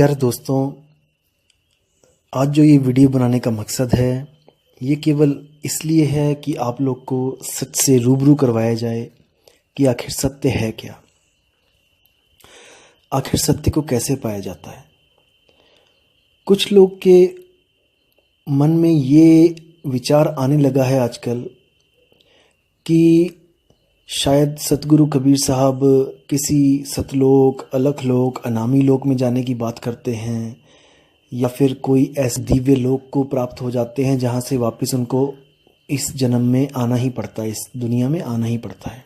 प्यारे दोस्तों, आज जो ये वीडियो बनाने का मकसद है ये केवल इसलिए है कि आप लोग को सच से रूबरू करवाया जाए कि आखिर सत्य है क्या, आखिर सत्य को कैसे पाया जाता है। कुछ लोग के मन में ये विचार आने लगा है आजकल कि शायद सतगुरु कबीर साहब किसी सतलोक, अलखलोक, अनामी लोक में जाने की बात करते हैं या फिर कोई ऐसे दिव्य लोक को प्राप्त हो जाते हैं जहाँ से वापस उनको इस जन्म में आना ही पड़ता है, इस दुनिया में आना ही पड़ता है।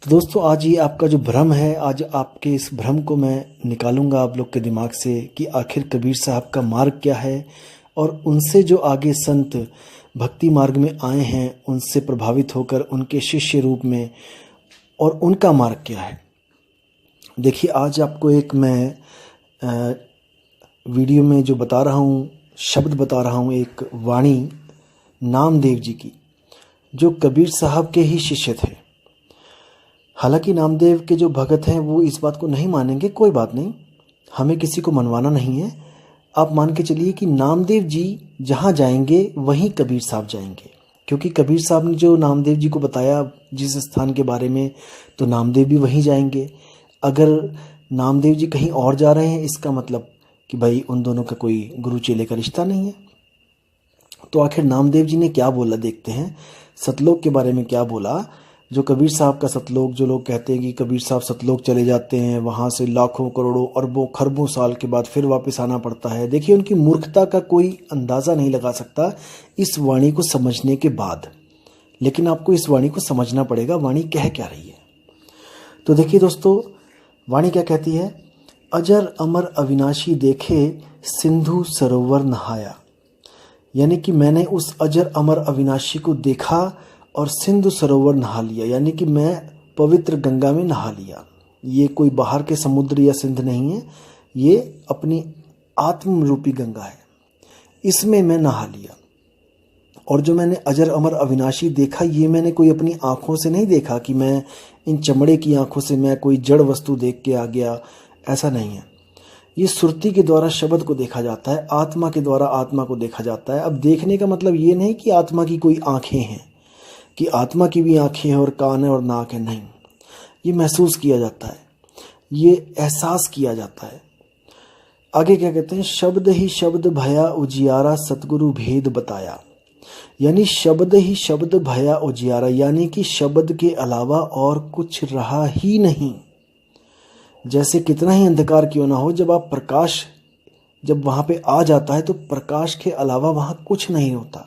तो दोस्तों, आज ये आपका जो भ्रम है, आज आपके इस भ्रम को मैं निकालूंगा आप लोग के दिमाग से कि आखिर कबीर साहब का मार्ग क्या है और उनसे जो आगे संत भक्ति मार्ग में आए हैं उनसे प्रभावित होकर उनके शिष्य रूप में, और उनका मार्ग क्या है। देखिए, आज आपको एक मैं वीडियो में जो बता रहा हूँ, शब्द बता रहा हूँ, एक वाणी नामदेव जी की, जो कबीर साहब के ही शिष्य थे। हालांकि नामदेव के जो भगत हैं वो इस बात को नहीं मानेंगे, कोई बात नहीं, हमें किसी को मनवाना नहीं है। आप मान के चलिए कि नामदेव जी जहाँ जाएंगे वहीं कबीर साहब जाएंगे, क्योंकि कबीर साहब ने जो नामदेव जी को बताया जिस स्थान के बारे में, तो नामदेव भी वहीं जाएंगे। अगर नामदेव जी कहीं और जा रहे हैं, इसका मतलब कि भाई उन दोनों का कोई गुरु चेले का रिश्ता नहीं है। तो आखिर नामदेव जी ने क्या बोला, देखते हैं सतलोक के बारे में क्या बोला। जो कबीर साहब का सतलोक, जो लोग कहते हैं कि कबीर साहब सतलोक चले जाते हैं, वहाँ से लाखों करोड़ों अरबों खरबों साल के बाद फिर वापस आना पड़ता है। देखिए, उनकी मूर्खता का कोई अंदाज़ा नहीं लगा सकता इस वाणी को समझने के बाद, लेकिन आपको इस वाणी को समझना पड़ेगा, वाणी कह क्या रही है। तो देखिए दोस्तों, वाणी क्या कहती है। अजर अमर अविनाशी देखे सिंधु सरोवर नहाया, यानी कि मैंने उस अजर अमर अविनाशी को देखा और सिंधु सरोवर नहा लिया, यानी कि मैं पवित्र गंगा में नहा लिया। ये कोई बाहर के समुद्र या सिंध नहीं है, ये अपनी आत्म रूपी गंगा है, इसमें मैं नहा लिया। और जो मैंने अजर अमर अविनाशी देखा, ये मैंने कोई अपनी आँखों से नहीं देखा कि मैं इन चमड़े की आँखों से मैं कोई जड़ वस्तु देख के आ गया, ऐसा नहीं है। ये सुरती के द्वारा शब्द को देखा जाता है, आत्मा के द्वारा आत्मा को देखा जाता है। अब देखने का मतलब ये नहीं कि आत्मा की कोई आँखें हैं, कि आत्मा की भी आँखें हैं और कान है और नाक है, नहीं। ये महसूस किया जाता है, ये एहसास किया जाता है। आगे क्या कहते हैं, शब्द ही शब्द भया उजियारा सतगुरु भेद बताया, यानी शब्द ही शब्द भया उजियारा, यानी कि शब्द के अलावा और कुछ रहा ही नहीं। जैसे कितना ही अंधकार क्यों ना हो, जब आप प्रकाश जब वहाँ पे आ जाता है तो प्रकाश के अलावा वहाँ कुछ नहीं होता।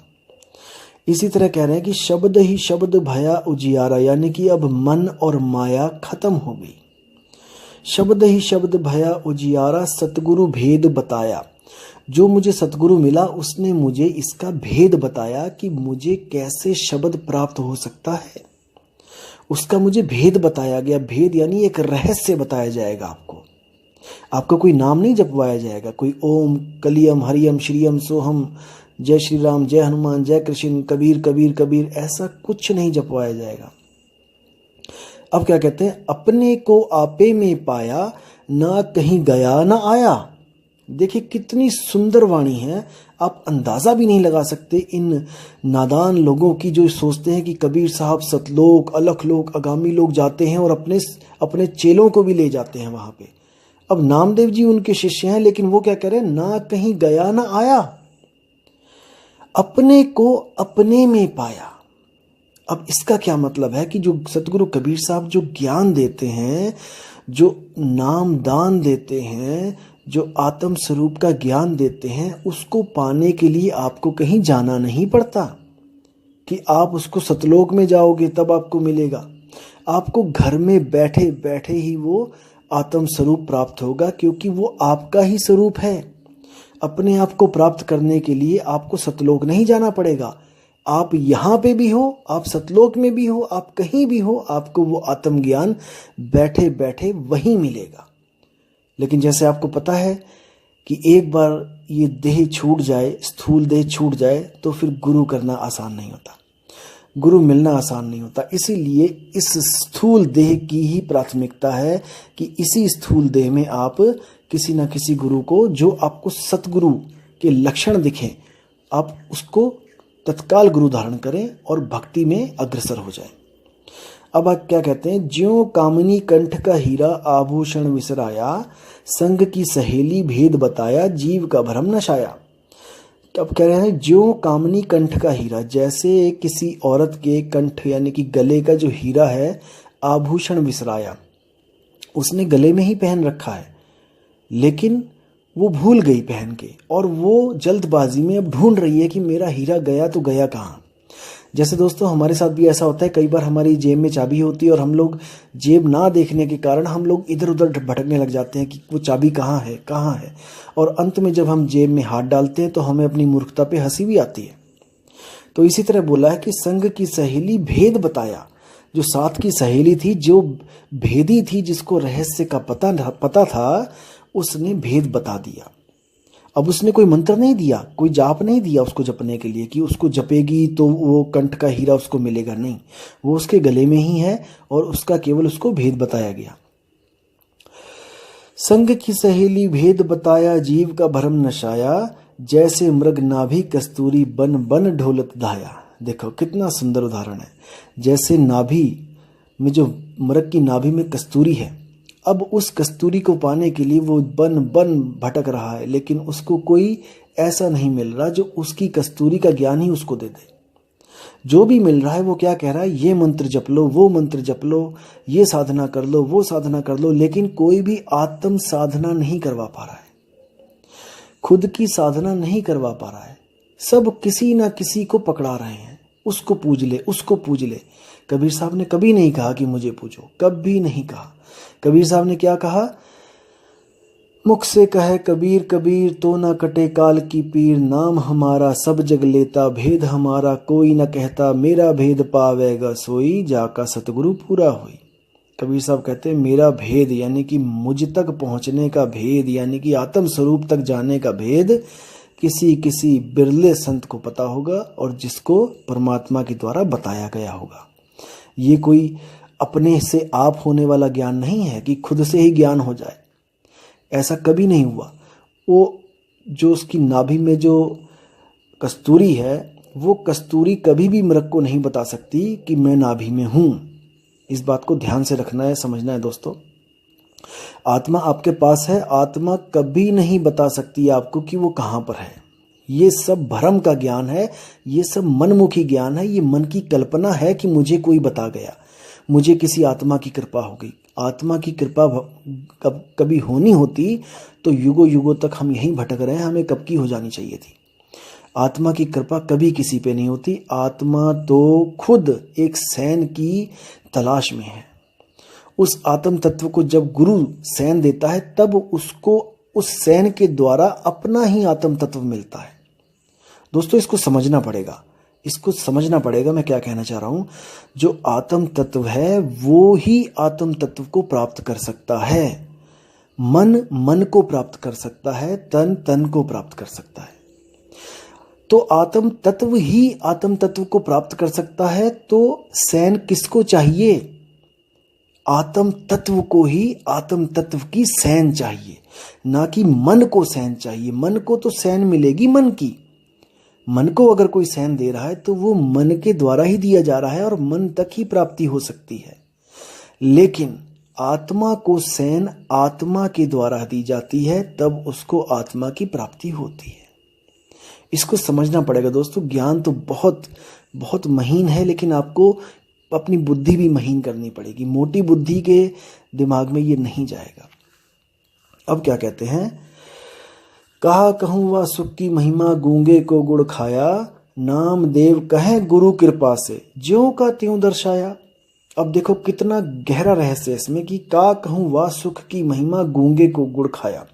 इसी तरह कह रहे हैं कि शब्द ही शब्द भया उजियारा, यानी कि अब मन और माया खत्म हो गई। शब्द ही शब्द भया उजियारा सतगुरु भेद बताया, जो मुझे सतगुरु मिला उसने मुझे इसका भेद बताया कि मुझे कैसे शब्द प्राप्त हो सकता है, उसका मुझे भेद बताया गया। भेद यानी एक रहस्य बताया जाएगा आपको। आपको कोई नाम नहीं जपवाया जाएगा, कोई ओम कलियम हरियम श्रीयम सोहम, जय श्री राम, जय हनुमान, जय कृष्ण, कबीर कबीर कबीर, ऐसा कुछ नहीं जपवाया जाएगा। अब क्या कहते हैं, अपने को आपे में पाया, ना कहीं गया ना आया। देखिए कितनी सुंदर वाणी है, आप अंदाजा भी नहीं लगा सकते इन नादान लोगों की जो सोचते हैं कि कबीर साहब सतलोक, अलखलोक, आगामी लोग जाते हैं और अपने चेलों को भी ले जाते हैं वहां पे। अब नामदेव जी उनके शिष्य हैं, लेकिन वो क्या कह रहे हैं, ना कहीं गया ना आया, अपने को अपने में पाया। अब इसका क्या मतलब है कि जो सतगुरु कबीर साहब जो ज्ञान देते हैं, जो नाम दान देते हैं, जो आत्म स्वरूप का ज्ञान देते हैं, उसको पाने के लिए आपको कहीं जाना नहीं पड़ता कि आप उसको सतलोक में जाओगे तब आपको मिलेगा। आपको घर में बैठे बैठे ही वो आत्म स्वरूप प्राप्त होगा, क्योंकि वो आपका ही स्वरूप है। अपने आप को प्राप्त करने के लिए आपको सतलोक नहीं जाना पड़ेगा। आप यहाँ पे भी हो, आप सतलोक में भी हो, आप कहीं भी हो, आपको वो आत्मज्ञान बैठे बैठे वहीं मिलेगा। लेकिन जैसे आपको पता है कि एक बार ये देह छूट जाए, स्थूल देह छूट जाए, तो फिर गुरु करना आसान नहीं होता। गुरु मिलना आसान नहीं होता। इसीलिए इस स्थूल देह की ही प्राथमिकता है कि इसी स्थूल देह में आप किसी न किसी गुरु को, जो आपको सतगुरु के लक्षण दिखें, आप उसको तत्काल गुरु धारण करें और भक्ति में अग्रसर हो जाएं। अब आप क्या कहते हैं, ज्यों कामिनी कंठ का हीरा आभूषण विसराया, संग की सहेली भेद बताया, जीव का भरम नशाया। अब कह रहे हैं ज्यों कामिनी कंठ का हीरा, जैसे किसी औरत के कंठ यानी कि गले का जो हीरा है, आभूषण विसराया, उसने गले में ही पहन रखा है लेकिन वो भूल गई पहन के, और वो जल्दबाजी में अब ढूंढ रही है कि मेरा हीरा गया तो गया कहाँ। जैसे दोस्तों हमारे साथ भी ऐसा होता है, कई बार हमारी जेब में चाबी होती है और हम लोग जेब ना देखने के कारण हम लोग इधर उधर भटकने लग जाते हैं कि वो चाबी कहाँ है, और अंत में जब हम जेब में हाथ डालते हैं तो हमें अपनी मूर्खता पे हंसी भी आती है। तो इसी तरह बोला है कि संग की सहेली भेद बताया, जो साथ की सहेली थी, जो भेदी थी, जिसको रहस्य का पता था, उसने भेद बता दिया। अब उसने कोई मंत्र नहीं दिया, कोई जाप नहीं दिया उसको जपने के लिए कि उसको जपेगी तो वो कंठ का हीरा उसको मिलेगा, नहीं, वो उसके गले में ही है और उसका केवल उसको भेद बताया गया। संग की सहेली भेद बताया, जीव का भरम नशाया, जैसे मृग नाभि कस्तूरी बन बन ढोलत धाया। देखो कितना सुंदर उदाहरण है। जैसे नाभि में, जो मृग की नाभि में कस्तूरी है, अब उस कस्तूरी को पाने के लिए वो बन बन भटक रहा है, लेकिन उसको कोई ऐसा नहीं मिल रहा जो उसकी कस्तूरी का ज्ञान ही उसको दे दे। जो भी मिल रहा है वो क्या कह रहा है, ये मंत्र जप लो, वो मंत्र जप लो, ये साधना कर लो, वो साधना कर लो, लेकिन कोई भी आत्म साधना नहीं करवा पा रहा है, खुद की साधना नहीं करवा पा रहा है। सब किसी ना किसी को पकड़ा रहे हैं, उसको पूज ले, उसको पूज ले। कबीर साहब ने कभी नहीं कहा कि मुझे पूजो, कभी नहीं कहा। कबीर साहब ने क्या कहा, मुख से कहे कबीर कबीर तो न कटे काल की पीर, नाम हमारा सब जग लेता, भेद हमारा कोई न कहता, मेरा भेद पावेगा सोई, जाका सतगुरु पूरा होई। कबीर साहब कहते हैं मेरा भेद यानी कि मुझ तक पहुंचने का भेद, यानी कि आत्म स्वरूप तक जाने का भेद किसी किसी बिरले संत को पता होगा, और जिसको परमात्मा के द्वारा बताया गया होगा। ये कोई अपने से आप होने वाला ज्ञान नहीं है कि खुद से ही ज्ञान हो जाए, ऐसा कभी नहीं हुआ। वो जो उसकी नाभि में जो कस्तूरी है, वो कस्तूरी कभी भी मृग को नहीं बता सकती कि मैं नाभि में हूं। इस बात को ध्यान से रखना है, समझना है दोस्तों। आत्मा आपके पास है, आत्मा कभी नहीं बता सकती आपको कि वो कहां पर है। ये सब भ्रम का ज्ञान है, ये सब मनमुखी ज्ञान है, ये मन की कल्पना है कि मुझे कोई बता गया, मुझे किसी आत्मा की कृपा हो गई। आत्मा की कृपा कभी होनी होती तो युगों युगों तक हम यहीं भटक रहे हैं, हमें कब की हो जानी चाहिए थी। आत्मा की कृपा कभी किसी पे नहीं होती। आत्मा तो खुद एक सैन की तलाश में है। उस आत्म तत्व को जब गुरु सैन देता है, तब उसको उस सैन के द्वारा अपना ही आत्म तत्व मिलता है। दोस्तों इसको समझना पड़ेगा, इसको समझना पड़ेगा मैं क्या कहना चाह रहा हूं। जो आत्म तत्व है वो ही आत्म तत्व को प्राप्त कर सकता है। मन मन को प्राप्त कर सकता है, तन तन को प्राप्त कर सकता है। तो आत्म तत्व ही आत्म तत्व को प्राप्त कर सकता है। तो सैन किसको चाहिए? आत्म तत्व को ही आत्म तत्व की सैन चाहिए, ना कि मन को सैन चाहिए। मन को तो सैन मिलेगी मन की। मन को अगर कोई सैन दे रहा है तो वो मन के द्वारा ही दिया जा रहा है और मन तक ही प्राप्ति हो सकती है। लेकिन आत्मा को सैन आत्मा के द्वारा दी जाती है, तब उसको आत्मा की प्राप्ति होती है। इसको समझना पड़ेगा दोस्तों। ज्ञान तो बहुत बहुत महीन है, लेकिन आपको अपनी बुद्धि भी महीन करनी पड़ेगी। मोटी बुद्धि के दिमाग में ये नहीं जाएगा। अब क्या कहते हैं, कहा कहूँ वह सुख की महिमा, गूंगे को गुड़ खाया, नाम देव कहे गुरु कृपा से, ज्यों का त्यों दर्शाया। अब देखो कितना गहरा रहस्य है इसमें कि का कहूँ वह सुख की महिमा, गूंगे को गुड़ खाया।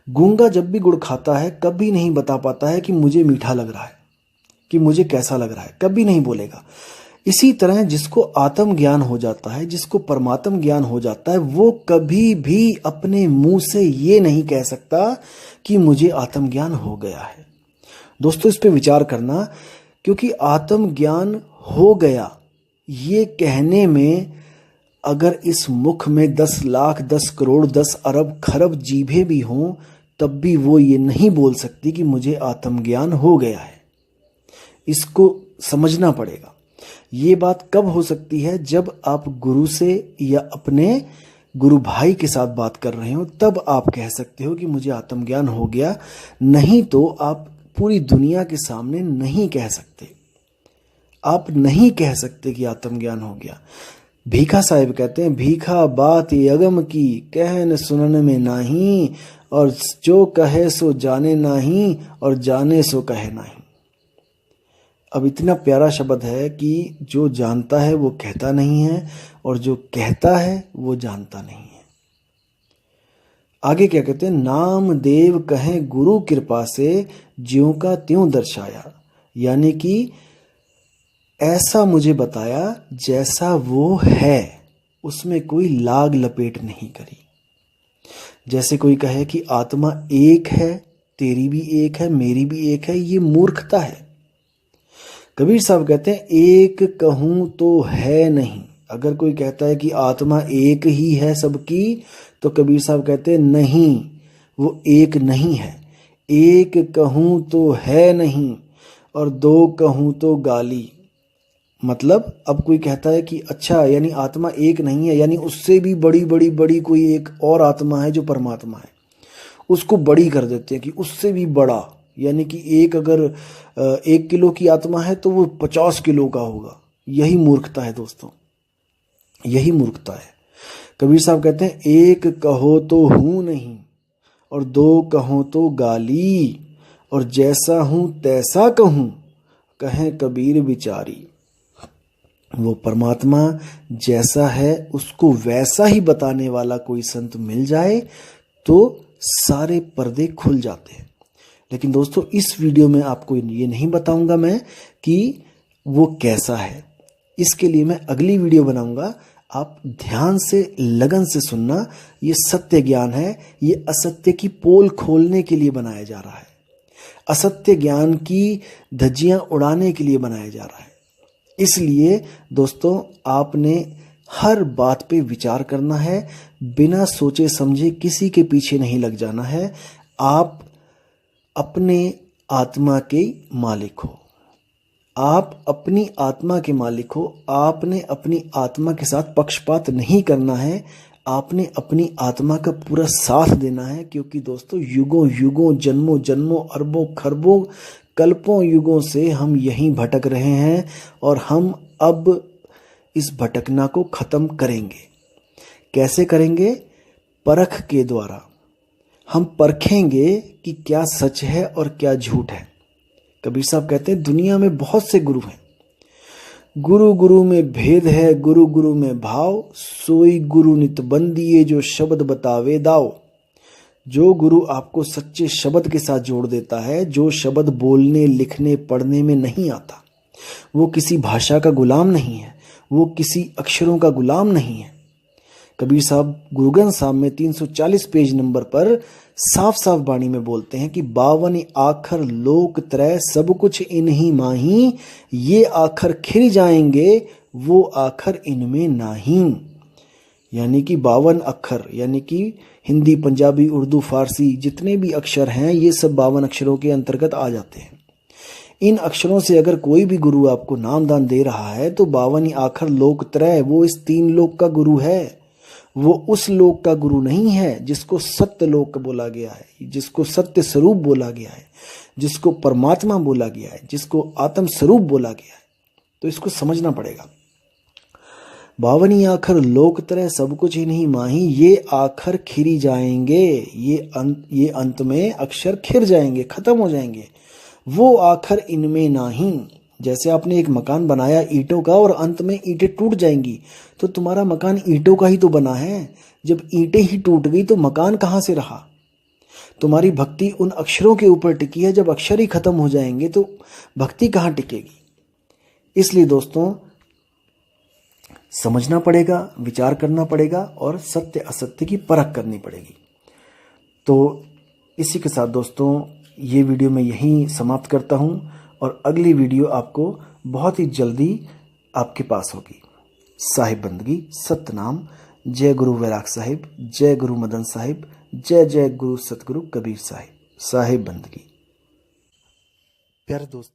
गूंगा जब भी गुड़ खाता है कभी नहीं बता पाता है कि मुझे मीठा लग रहा है, कि मुझे कैसा लग रहा है, कभी नहीं बोलेगा। इसी तरह जिसको आत्म ज्ञान हो जाता है, जिसको परमात्म ज्ञान हो जाता है, वो कभी भी अपने मुंह से ये नहीं कह सकता कि मुझे आत्म ज्ञान हो गया है। दोस्तों इस पे विचार करना, क्योंकि आत्म ज्ञान हो गया ये कहने में अगर इस मुख में 10 लाख 10 करोड़ 10 अरब खरब जीभें भी हों तब भी वो ये नहीं बोल सकती कि मुझे आत्मज्ञान हो गया है। इसको समझना पड़ेगा। ये बात कब हो सकती है? जब आप गुरु से या अपने गुरु भाई के साथ बात कर रहे हो, तब आप कह सकते हो कि मुझे आत्मज्ञान हो गया। नहीं तो आप पूरी दुनिया के सामने नहीं कह सकते। आप नहीं कह सकते कि आत्मज्ञान हो गया। भीखा साहिब कहते हैं, भीखा बात अगम की कहन सुनन में नाही, और जो कहे सो जाने नाही, और जाने सो कहे नाही। अब इतना प्यारा शब्द है कि जो जानता है वो कहता नहीं है, और जो कहता है वो जानता नहीं है। आगे क्या कहते हैं? नाम देव कहें गुरु कृपा से, ज्यों का त्यों दर्शाया। यानी कि ऐसा मुझे बताया जैसा वो है, उसमें कोई लाग लपेट नहीं करी। जैसे कोई कहे कि आत्मा एक है, तेरी भी एक है, मेरी भी एक है, ये मूर्खता है। कबीर साहब कहते हैं, एक कहूं तो है नहीं। अगर कोई कहता है कि आत्मा एक ही है सबकी, तो कबीर साहब कहते हैं नहीं, वो एक नहीं है। एक कहूं तो है नहीं, और दो कहूं तो गाली। मतलब अब कोई कहता है कि अच्छा, यानी आत्मा एक नहीं है, यानी उससे भी बड़ी बड़ी बड़ी कोई एक और आत्मा है जो परमात्मा है, उसको बड़ी कर देते हैं कि उससे भी बड़ा। यानी कि एक अगर 1 किलो की आत्मा है तो वो 50 किलो का होगा। यही मूर्खता है दोस्तों, यही मूर्खता है। कबीर साहब कहते हैं, एक कहो तो हूं नहीं, और दो कहो तो गाली, और जैसा हूं तैसा कहूं, कहें कबीर विचारी। वो परमात्मा जैसा है उसको वैसा ही बताने वाला कोई संत मिल जाए तो सारे पर्दे खुल जाते हैं। लेकिन दोस्तों, इस वीडियो में आपको ये नहीं बताऊंगा मैं कि वो कैसा है। इसके लिए मैं अगली वीडियो बनाऊंगा। आप ध्यान से, लगन से सुनना। ये सत्य ज्ञान है, ये असत्य की पोल खोलने के लिए बनाया जा रहा है, असत्य ज्ञान की धज्जियां उड़ाने के लिए बनाया जा रहा है। इसलिए दोस्तों, आपने हर बात पे विचार करना है, बिना सोचे समझे किसी के पीछे नहीं लग जाना है। आप अपने आत्मा के मालिक हो, आप अपनी आत्मा के मालिक हो। आपने अपनी आत्मा के साथ पक्षपात नहीं करना है, आपने अपनी आत्मा का पूरा साथ देना है। क्योंकि दोस्तों, युगों युगों, जन्मों जन्मों, अरबों खरबों, कल्पों युगों से हम यहीं भटक रहे हैं, और हम अब इस भटकना को खत्म करेंगे। कैसे करेंगे? परख के द्वारा। हम परखेंगे कि क्या सच है और क्या झूठ है। कबीर साहब कहते हैं, दुनिया में बहुत से गुरु हैं, गुरु गुरु में भेद है, गुरु गुरु में भाव, सोई गुरु नित बंदिए, जो शब्द बतावे दाव। जो गुरु आपको सच्चे शब्द के साथ जोड़ देता है, जो शब्द बोलने लिखने पढ़ने में नहीं आता, वो किसी भाषा का गुलाम नहीं है, वो किसी अक्षरों का गुलाम नहीं है। कबीर साहब गुरु ग्रंथ साहब में 340 पेज नंबर पर साफ साफ वाणी में बोलते हैं कि 52 आखर लोक त्रय सब कुछ इन्हीं माही, ये आखर खिर जाएंगे वो आखर इनमें नाही। यानी कि 52 अक्षर, यानी कि हिंदी, पंजाबी, उर्दू, फारसी जितने भी अक्षर हैं, ये सब 52 अक्षरों के अंतर्गत आ जाते हैं। इन अक्षरों से अगर कोई भी गुरु आपको नाम दान दे रहा है तो 52 आखर लोक त्रय, वो इस 3 लोक का गुरु है। वो उस लोक का गुरु नहीं है जिसको सत्य लोक बोला गया है, जिसको सत्य स्वरूप बोला गया है, जिसको परमात्मा बोला गया है, जिसको आत्म स्वरूप बोला गया है। तो इसको समझना पड़ेगा। 52 आखर लोक त्रय सब कुछ इन्हीं माही, ये आखर खिरी जाएंगे, ये अंत में अक्षर खिर जाएंगे, खत्म हो जाएंगे, वो आखर इनमें नाही। जैसे आपने एक मकान बनाया ईंटों का और अंत में ईंटें टूट जाएंगी, तो तुम्हारा मकान ईंटों का ही तो बना है। जब ईंटें ही टूट गई तो मकान कहाँ से रहा? तुम्हारी भक्ति उन अक्षरों के ऊपर टिकी है, जब अक्षर ही खत्म हो जाएंगे तो भक्ति कहाँ टिकेगी? इसलिए दोस्तों, समझना पड़ेगा, विचार करना पड़ेगा और सत्य असत्य की परख करनी पड़ेगी। तो इसी के साथ दोस्तों, ये वीडियो मैं यहीं समाप्त करता हूँ और अगली वीडियो आपको बहुत ही जल्दी आपके पास होगी। साहिब बंदगी, सतनाम, जय गुरु वैराग साहिब, जय गुरु मदन साहिब, जय जय गुरु सतगुरु कबीर साहिब। साहिब बंदगी। प्यारे दोस्त।